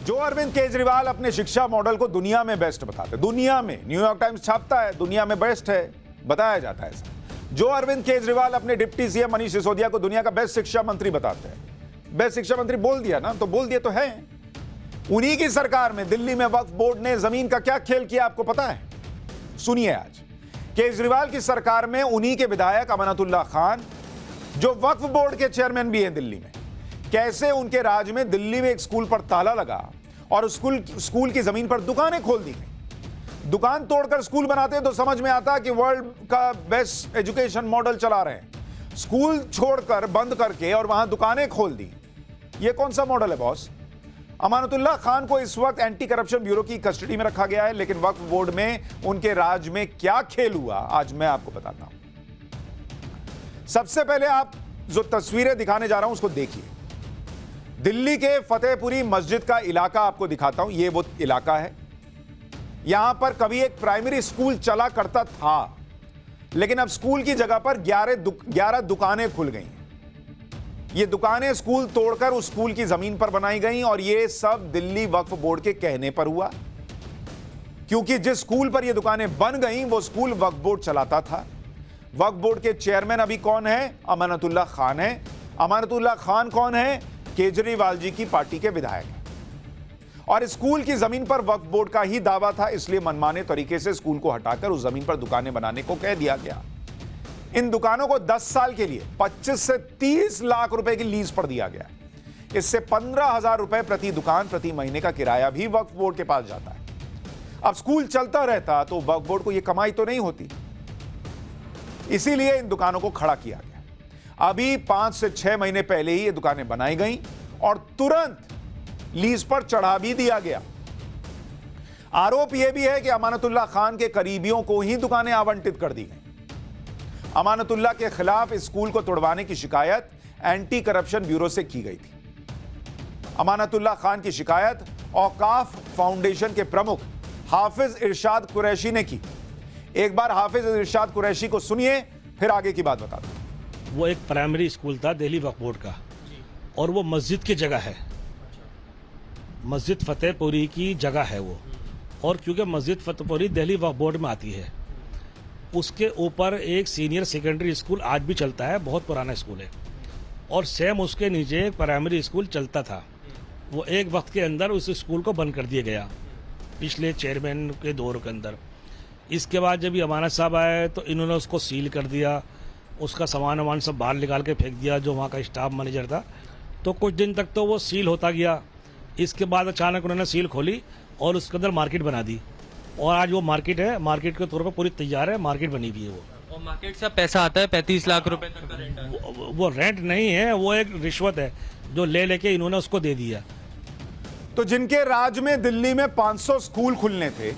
जो अरविंद केजरीवाल अपने शिक्षा मॉडल को दुनिया में बेस्ट बताते, दुनिया में, न्यूयॉर्क टाइम्स छापता है दुनिया में बेस्ट है, बताया जाता है ऐसा। जो अरविंद केजरीवाल अपने डिप्टी सीएम मनीष सिसोदिया को दुनिया का बेस्ट शिक्षा मंत्री बताते हैं, बेस्ट शिक्षा मंत्री बोल दिया ना, तो बोल दिया तो है। उन्हीं की सरकार में दिल्ली में वक्फ बोर्ड ने जमीन का क्या खेल किया आपको पता है? सुनिए। आज केजरीवाल की सरकार में उन्हीं के विधायक अमानतुल्लाह खान, जो वक्फ बोर्ड के चेयरमैन भी हैं दिल्ली में, कैसे उनके राज में दिल्ली में एक स्कूल पर ताला लगा और स्कूल की जमीन पर दुकानें खोल दी गई। दुकान तोड़कर स्कूल बनाते तो समझ में आता कि वर्ल्ड का बेस्ट एजुकेशन मॉडल चला रहे हैं। स्कूल छोड़कर बंद करके और वहां दुकानें खोल दी, यह कौन सा मॉडल है बॉस? अमानतुल्लाह खान को इस वक्त एंटी करप्शन ब्यूरो की कस्टडी में रखा गया है, लेकिन वक्फ बोर्ड में उनके राज में क्या खेल हुआ आज मैं आपको बताता हूं। सबसे पहले आप जो तस्वीरें दिखाने जा रहा हूं उसको देखिए। दिल्ली के फतेहपुरी मस्जिद का इलाका आपको दिखाता हूं। यह वो इलाका है, यहां पर कभी एक प्राइमरी स्कूल चला करता था, लेकिन अब स्कूल की जगह पर 11 दुकानें खुल गई। ये दुकानें स्कूल तोड़कर उस स्कूल की जमीन पर बनाई गई और ये सब दिल्ली वक्फ बोर्ड के कहने पर हुआ, क्योंकि जिस स्कूल पर ये दुकानें बन गई वो स्कूल वक्फ बोर्ड चलाता था। वक्फ बोर्ड के चेयरमैन अभी कौन है? अमानतुल्लाह खान है। अमानतुल्लाह खान कौन है? केजरीवाल जी की पार्टी के विधायक हैं। और स्कूल की जमीन पर वक्फ बोर्ड का ही दावा था, इसलिए मनमाने तरीके से स्कूल को हटाकर उस जमीन पर दुकानें बनाने को कह दिया गया। इन दुकानों को 10 साल के लिए 25 से 30 लाख रुपए की लीज पर दिया गया। इससे 15,000 रुपए प्रति दुकान प्रति महीने का किराया भी वक्फ बोर्ड के पास जाता है। अब स्कूल चलता रहता तो वक्फ बोर्ड को यह कमाई तो नहीं होती, इसीलिए इन दुकानों को खड़ा किया गया। अभी 5 से 6 महीने पहले ही ये दुकानें बनाई गई और तुरंत लीज पर चढ़ा भी दिया गया। आरोप यह भी है कि अमानतुल्लाह खान के करीबियों को ही दुकानें आवंटित कर दी गई। अमानतुल्लाह के खिलाफ इस स्कूल को तोड़वाने की शिकायत एंटी करप्शन ब्यूरो से की गई थी। अमानतुल्लाह खान की शिकायत औकाफ फाउंडेशन के प्रमुख हाफिज इरशाद कुरैशी ने की। एक बार हाफिज इरशाद कुरैशी को सुनिए, फिर आगे की बात बताता हूं। वो एक प्राइमरी स्कूल था दिल्ली वक्फ बोर्ड का, और वो मस्जिद की जगह है, मस्जिद फतेहपुरी की जगह है वो। और क्योंकि मस्जिद फतेहपुरी दिल्ली वक्फ बोर्ड में आती है, उसके ऊपर एक सीनियर सेकेंडरी स्कूल आज भी चलता है, बहुत पुराना स्कूल है। और सेम उसके नीचे एक प्राइमरी स्कूल चलता था। वो एक वक्त के अंदर उस स्कूल को बंद कर दिया गया पिछले चेयरमैन के दौर के अंदर। इसके बाद जब ये अमानत साहब आए तो इन्होंने उसको सील कर दिया, उसका सामान वामान सब बाहर निकाल के फेंक दिया, जो वहाँ का स्टाफ मैनेजर था। तो कुछ दिन तक तो वो सील होता गया। इसके बाद अचानक उन्होंने सील खोली और उसके अंदर मार्केट बना दी, और आज वो मार्केट है, मार्केट के तौर पर पूरी तैयार है, मार्केट बनी हुई है वो। और मार्केट से पैसा आता है 35 लाख रुपए तक का रेंट है। वो रेंट नहीं है, वो एक रिश्वत है जो ले लेके इन्होंने उसको दे दिया। तो जिनके राज में दिल्ली में 500 स्कूल खुलने थे,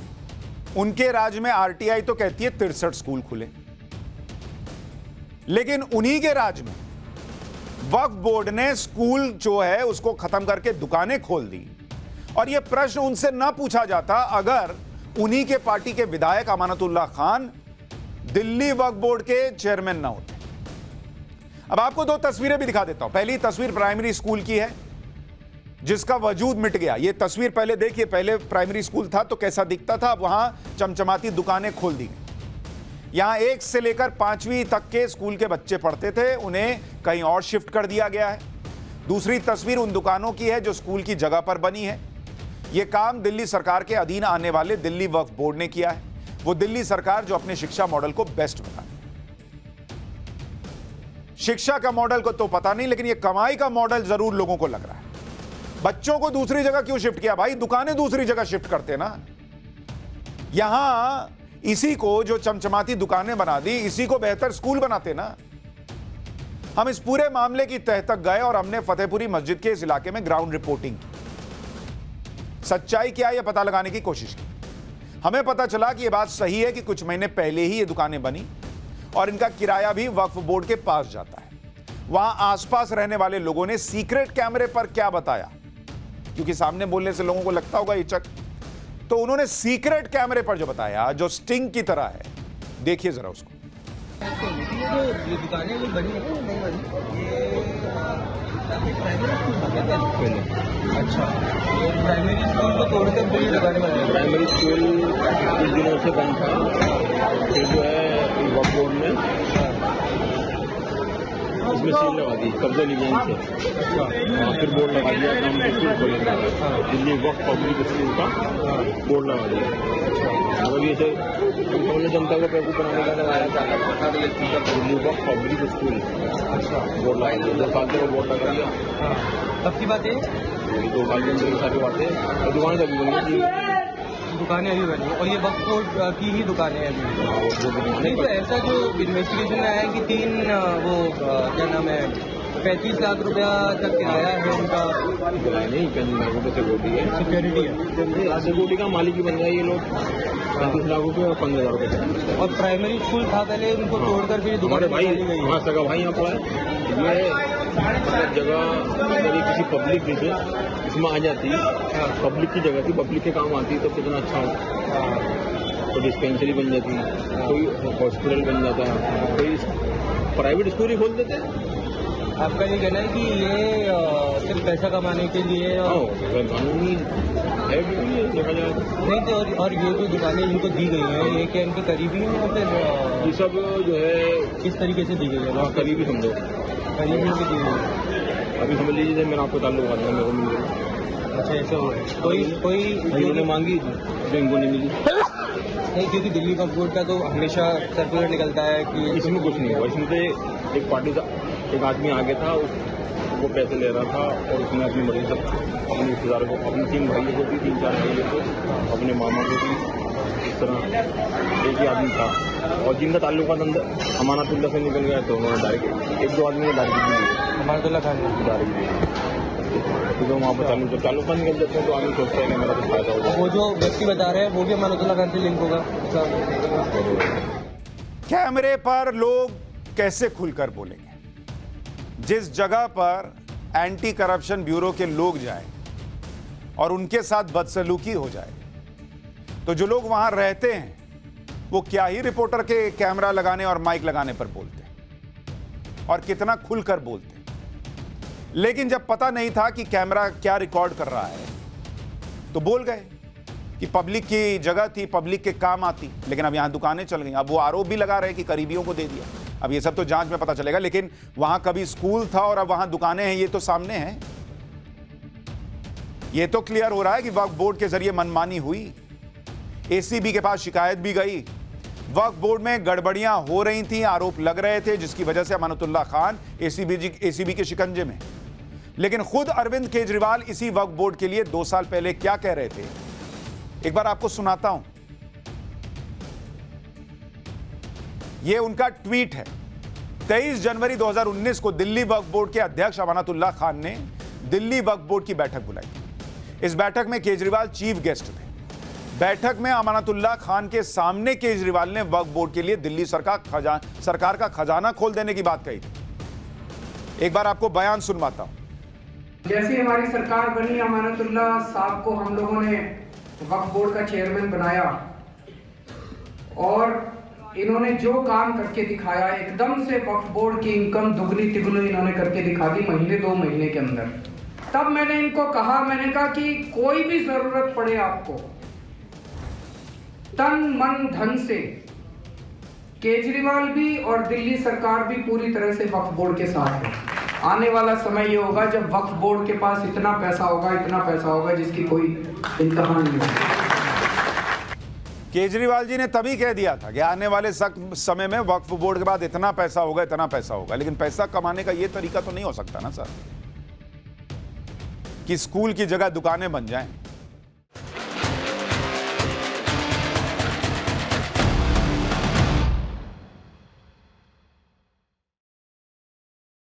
उनके राज में आरटीआई तो कहती है 63 स्कूल खुले। लेकिन उन्हीं के राज में वक्फ बोर्ड ने स्कूल जो है उसको खत्म करके दुकानें खोल दी। और यह प्रश्न उनसे ना पूछा जाता अगर उन्हीं के पार्टी के विधायक अमानतुल्लाह खान दिल्ली वक्फ बोर्ड के चेयरमैन ना होते। अब आपको 2 तस्वीरें भी दिखा देता हूं। पहली तस्वीर प्राइमरी स्कूल की है जिसका वजूद मिट गया। यह तस्वीर पहले देखिए, पहले प्राइमरी स्कूल था तो कैसा दिखता था, अब वहां चमचमाती दुकानें खोल दी गई। यहां 1 से लेकर 5वीं तक के स्कूल के बच्चे पढ़ते थे, उन्हें कहीं और शिफ्ट कर दिया गया है। दूसरी तस्वीर उन दुकानों की है जो स्कूल की जगह पर बनी है। यह काम दिल्ली सरकार के अधीन आने वाले दिल्ली वक्फ बोर्ड ने किया है। वो दिल्ली सरकार जो अपने शिक्षा मॉडल को बेस्ट बताती है। शिक्षा का मॉडल को तो पता नहीं, लेकिन यह कमाई का मॉडल जरूर लोगों को लग रहा है। बच्चों को दूसरी जगह क्यों शिफ्ट किया? भाई दुकानें दूसरी जगह शिफ्ट करते ना। यहां इसी को जो चमचमाती दुकानें बना दी, इसी को बेहतर स्कूल बनाते ना। हम इस पूरे मामले की तह तक गए और हमने फतेहपुरी मस्जिद के इस इलाके में ग्राउंड रिपोर्टिंग की। सच्चाई क्या है यह पता लगाने की कोशिश की। हमें पता चला कि यह बात सही है कि कुछ महीने पहले ही ये दुकानें बनी और इनका किराया भी वक्फ बोर्ड के पास जाता है। वहां आसपास रहने वाले लोगों ने सीक्रेट कैमरे पर क्या बताया, क्योंकि सामने बोलने से लोगों को लगता होगा ये चक, तो उन्होंने सीक्रेट कैमरे पर जो बताया, जो स्टिंग की तरह है, देखिए जरा उसको। ये दुकानें जो बनी है नहीं बनी, ये अच्छा, प्राइमरी स्कूल को तोड़कर बड़ी दुकानें बनाई। प्राइमरी स्कूल कुछ दिनों से बंद था, फिर जो है वक्फ बोर्ड ने इसमें सील लगा दी, कब्जा ली गया इनसे। फिर बोर्ड लगा दिया कि हम स्कूल खोलेंगे, दिल्ली वक्फ पब्लिक स्कूल का बोर्ड लगा दिया। मतलब ये से उन्होंने जनता को बेवकूफ़ बनाने का लगाया था, Delhi Waqf public school board लगा दिया। 2 साल से वो बोर्ड लगा दिया। कब की बात है? 2 साल के अंदर सारी बातें और दुकानें अभी बनी थी। दुकानें अभी बनी और ये वक्फ बोर्ड की ही दुकानें हैं अभी। नहीं तो ऐसा जो इन्वेस्टिगेशन में आया है कि 3 क्या नाम है 35 लाख रुपया तक किराया है उनका। नहीं, 35 लाख रुपये सिक्योरिटी है, सिक्योरिटी है। सिक्योरिटी का मालिक ही बन गया ये लोग। 35 लाख रुपये और 15,000 रुपये। और प्राइमरी स्कूल था पहले, उनको तोड़कर फिर हमारे दुकान भाई बनाई गई है। हाँ सगा भाई यहाँ पर है। ये जगह अगर ये किसी पब्लिक जैसे इसमें आ जाती, पब्लिक की जगह थी, पब्लिक के काम आती तो कितना अच्छा हो। तो डिस्पेंसरी बन जाती, कोई हॉस्पिटल बन जाता, कोई प्राइवेट स्कूल ही खोल देते। आपका ये कहना है कि ये सिर्फ पैसा कमाने के लिए कानूनी है भी नहीं है, देखा जाए नहीं तो। और ये जो दुकानें इनको दी गई हैं ये क्या इनके करीबी हैं या फिर ये सब जो है किस तरीके से दी गई है? वहाँ करीबी समझो, करीबी इनकी दी गई है। अभी समझ लीजिए मैंने आपको ताल्लुक बात मेरे को मिल गई। अच्छा, ऐसा हुआ है। कोई इन्होंने मांगी जो इनको नहीं मिली। नहीं, क्योंकि दिल्ली वक्फ बोर्ड का तो हमेशा सर्कुलर निकलता है कि इसमें कुछ नहीं हुआ। इसमें तो एक पार्टी का एक आदमी आगे था, वो पैसे ले रहा था और उसने अपनी मर्जी से अपने रिश्तेदार को, अपने 3 भाइयों को भी, 3-4 भाइयों को, अपने मामा को भी, इस तरह एक ही आदमी था। और जिनका ताल्लुकात अंदर अमानतुल्लाह से निकल गया तो उन्होंने डायरेक्ट 1-2 आदमी ने डायरेक्ट दी, अमानतुल्लाह खान ने। डायरेक्ट दी। तो वहाँ पर ताल्लुकात निकल जाते हैं तो आदमी सोचता है कि मेरा तो फायदा होगा। वो जो व्यक्ति बता रहे हैं वो भी अमानतुल्लाह खान से लिंक होगा। कैमरे पर लोग कैसे खुलकर बोलेंगे? जिस जगह पर एंटी करप्शन ब्यूरो के लोग जाएं और उनके साथ बदसलूकी हो जाए तो जो लोग वहां रहते हैं वो क्या ही रिपोर्टर के कैमरा लगाने और माइक लगाने पर बोलते हैं और कितना खुलकर बोलते हैं। लेकिन जब पता नहीं था कि कैमरा क्या रिकॉर्ड कर रहा है तो बोल गए कि पब्लिक की जगह थी, पब्लिक के काम आती। लेकिन अब यहां दुकानें चल गई। अब वो आरोप भी लगा रहे हैं कि करीबियों को दे दिया। अब ये सब तो जांच में पता चलेगा, लेकिन वहां कभी स्कूल था और अब वहां दुकानें हैं, ये तो सामने है। ये तो क्लियर हो रहा है कि वक्फ बोर्ड के जरिए मनमानी हुई। एसीबी के पास शिकायत भी गई। वक्फ बोर्ड में गड़बड़ियां हो रही थी, आरोप लग रहे थे, जिसकी वजह से अमानतुल्लाह खान एसीबी के शिकंजे में। लेकिन खुद अरविंद केजरीवाल इसी वक्फ बोर्ड के लिए 2 साल पहले क्या कह रहे थे, एक बार आपको सुनाता हूं। यह उनका ट्वीट है। 23 जनवरी 2019 को दिल्ली वक्फ बोर्ड के अध्यक्ष अमानतुल्लाह खान ने दिल्ली वक्फ बोर्ड की बैठक बुलाई। इस बैठक में केजरीवाल चीफ गेस्ट थे। बैठक में अमानतुल्लाह खान के सामने केजरीवाल ने वक्फ बोर्ड के लिए दिल्ली सरकार का खजाना खोल देने की बात कही थी। एक बार आपको बयान सुनवाता हूं। जैसे हमारी सरकार बनी, अमानतुल्लाह साहब को हम लोगों ने वक्फ बोर्ड का चेयरमैन बनाया और इन्होंने जो काम करके दिखाया, एकदम से वक्फ बोर्ड की इनकम दुगनी तिगुनी इन्होंने करके दिखा दी महीने 2 महीने के अंदर। तब मैंने इनको कहा, मैंने कहा कि कोई भी जरूरत पड़े आपको, तन मन धन से केजरीवाल भी और दिल्ली सरकार भी पूरी तरह से वक्फ बोर्ड के साथ है। आने वाला समय ये होगा जब वक्फ बोर्ड के पास इतना पैसा होगा जिसकी कोई इंतहा नहीं होगी। केजरीवाल जी ने तभी कह दिया था कि आने वाले समय में वक्फ बोर्ड के बाद इतना पैसा होगा। लेकिन पैसा कमाने का यह तरीका तो नहीं हो सकता ना सर, कि स्कूल की जगह दुकानें बन जाएं।